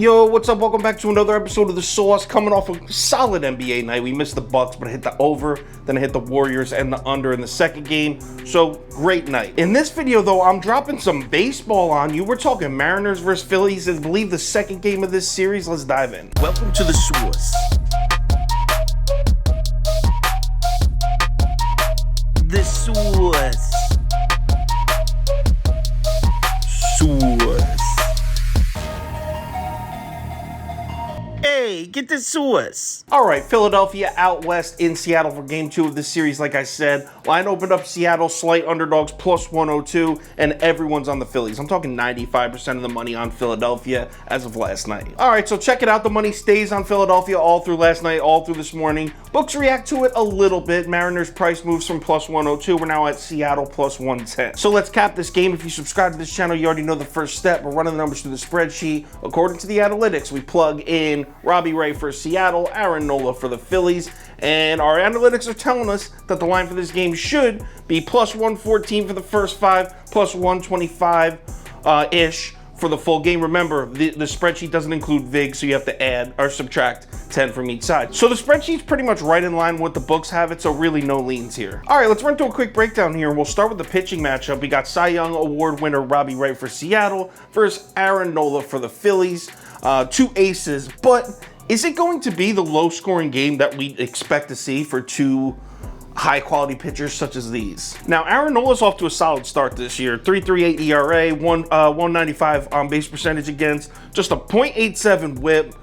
Yo, what's up? Welcome back to another episode of The Sauce. Coming off a solid NBA night. We missed the Bucks, but I hit the over, then I hit the Warriors and the under in the second game. So, great night. In this video, though, I'm dropping some baseball on you. We're talking Mariners versus Phillies. I believe the second game of this series. Let's dive in. Welcome to The Sauce. The Sauce. Sauce. Hey, get the sauce. All right, Philadelphia out west in Seattle for game 2 of this series. Like I said, line opened up Seattle, slight underdogs, plus 102, and everyone's on the Phillies. I'm talking 95% of the money on Philadelphia as of last night. All right, so check it out. The money stays on Philadelphia all through last night, all through this morning. Books react to it a little bit. Mariners price moves from plus 102. We're now at Seattle plus 110. So let's cap this game. If you subscribe to this channel, you already know the first step. We're running the numbers through the spreadsheet. According to the analytics, we plug in Robbie for Seattle, Aaron Nola for the Phillies, and our analytics are telling us that the line for this game should be plus 114 for the first 5, plus 125-ish for the full game. Remember, the spreadsheet doesn't include VIG, so you have to add or subtract 10 from each side. So the spreadsheet's pretty much right in line with what the books have it, so really no leans here. All right, let's run through a quick breakdown here. We'll start with the pitching matchup. We got Cy Young Award winner Robbie for Seattle versus Aaron Nola for the Phillies. Two aces, but is it going to be the low-scoring game that we expect to see for two high-quality pitchers such as these? Now, Aaron Nola's off to a solid start this year. 3.38 ERA, 195 on base percentage against, just a .87 WHIP,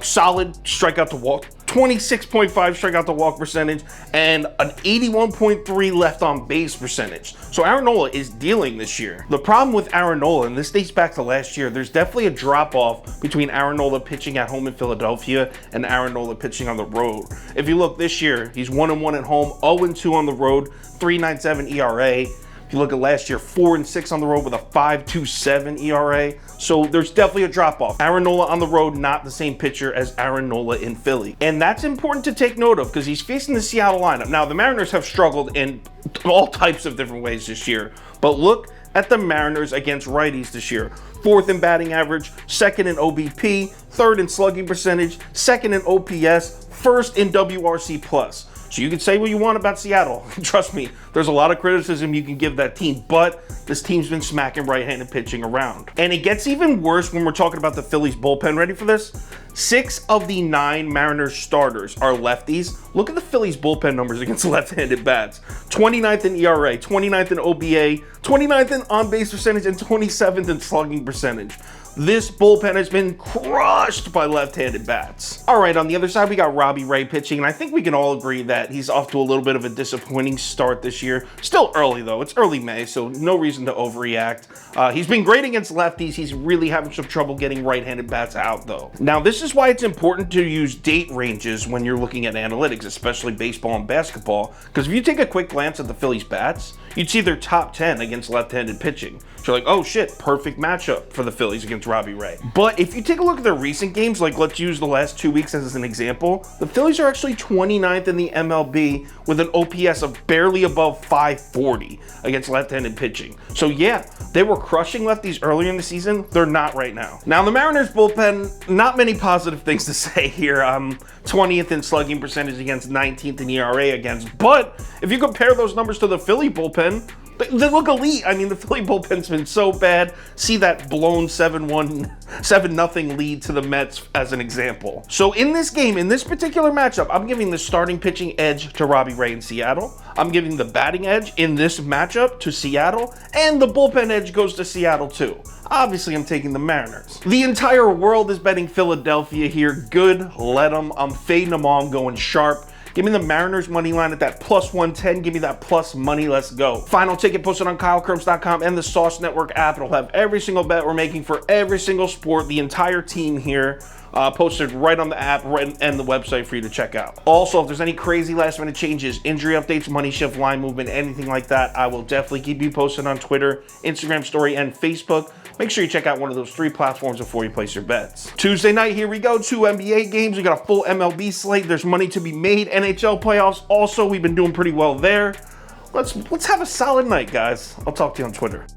solid strikeout to walk, 26.5 strikeout to walk percentage, and an 81.3 left on base percentage. So Aaron Nola is dealing this year. The problem with Aaron Nola, and this dates back to last year, there's definitely a drop-off between Aaron Nola pitching at home in Philadelphia and Aaron Nola pitching on the road. If you look this year, he's 1-1 at home, 0-2 on the road, 3.97 ERA. If you look at last year, 4-6 on the road with a 5.27 ERA. So there's definitely a drop-off. Aaron Nola on the road, not the same pitcher as Aaron Nola in Philly. And that's important to take note of because he's facing the Seattle lineup. Now, the Mariners have struggled in all types of different ways this year. But look at the Mariners against righties this year. 4th in batting average, 2nd in OBP, 3rd in slugging percentage, 2nd in OPS, 1st in WRC+. So you can say what you want about Seattle. Trust me, there's a lot of criticism you can give that team, but this team's been smacking right-handed pitching around. And it gets even worse when we're talking about the Phillies bullpen. Ready for this? 6 of the 9 Mariners starters are lefties. Look at the Phillies bullpen numbers against left-handed bats. 29th in ERA, 29th in OBA, 29th in on-base percentage, and 27th in slugging percentage. This bullpen has been crushed by left-handed bats. All right, on the other side, we got Robbie pitching, and I think we can all agree that he's off to a little bit of a disappointing start this year. Still early, though. It's early May, so no reason to overreact. He's been great against lefties. He's really having some trouble getting right-handed bats out, though. Now, this is why it's important to use date ranges when you're looking at analytics, especially baseball and basketball, because if you take a quick glance at the Phillies bats, you'd see their top 10 against left-handed pitching. So you're like, oh shit, perfect matchup for the Phillies against Robbie Ray. But if you take a look at their recent games, like let's use the last 2 weeks as an example, the Phillies are actually 29th in the MLB with an OPS of barely above 540 against left-handed pitching. So yeah, they were crushing lefties earlier in the season. They're not right now. Now the Mariners bullpen, not many positive things to say here. 20th in slugging percentage against, 19th in ERA against. But if you compare those numbers to the Philly bullpen, they look elite. I mean, the Philly bullpen's been so bad. See that blown 7-0 lead to the Mets as an example. So in this game, in this particular matchup, I'm giving the starting pitching edge to Robbie Ray in Seattle. I'm giving the batting edge in this matchup to Seattle, and the bullpen edge goes to Seattle too. Obviously, I'm taking the Mariners. The entire world is betting Philadelphia here. Good, let them. I'm fading them all. I'm going sharp. Give me the Mariners money line at that plus 110. Give me that plus money. Let's go. Final ticket posted on KyleKirms.com and the Sauce Network app. It'll have every single bet we're making for every single sport, the entire team here, posted right on the app and the website for you to check out. Also, if there's any crazy last-minute changes, injury updates, money shift, line movement, anything like that, I will definitely keep you posted on Twitter, Instagram story, and Facebook. Make sure you check out one of those 3 platforms before you place your bets. Tuesday night, here we go. 2 NBA games. We got a full MLB slate. There's money to be made. NHL playoffs. Also, we've been doing pretty well there. Let's have a solid night, guys. I'll talk to you on Twitter.